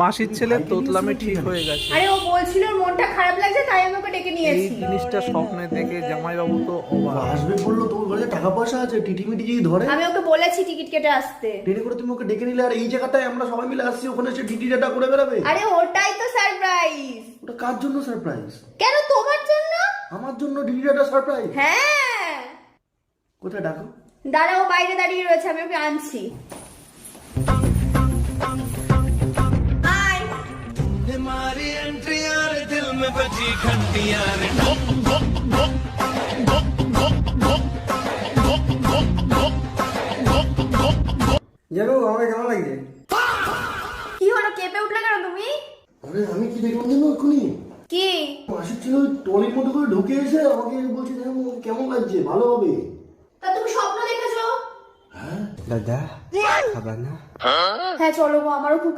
মাসির ছেলে তোতলামে ঠিক হয়ে গেছে। আরে ও বলছিল ওর মনটা খারাপ লাগছে তাই আমি ওকে ডেকে এই নিয়েছি। জিনিসটা স্বপ্নে দেখে জামাইবাবু তো অবাক। আসবে বললো, তোর ঘরে টাকা পয়সা আছে, টিটিমিটি যদি ধরে। আমি ওকে বলেছি টিকিট কেটে আসতে। ট্রেনে করে তুমি ওকে ডেকে নিলে, আর এই জায়গাটায় আমরা সবাই মিলে আসছি, ওখানে সে টিটি ডাটা করে বেড়াবে। আরে ওটাই তো সারপ্রাইজ। ওটা কার জন্য সারপ্রাইজ? কেন তোমার জন্য? আমার জন্য টিটি ডাটা সারপ্রাইজ? হ্যাঁ। কোথায় ডাকো? দাঁড়াও, বাইরে দাঁড়িয়ে রয়েছে, আমি ওকে আনছি। আয়। हमारी एंट्री यार दिल में बजी घंटियां रे জানো আমার কেমন লাগছে? কি হলো, কেঁপে উঠলে কেন তুমি? আরে আমি কি দেখলাম জানো এক্ষুনি? কি? মাসির ছেলে ওই ট্রলির মধ্যে করে ঢুকে এসে আমাকে বলছে, দেখো কেমন লাগছে, ভালো হবে। তা তুমি স্বপ্ন দেখেছো? হ্যাঁ দাদা খাবার না? হ্যাঁ চলো গো, আমারও খুব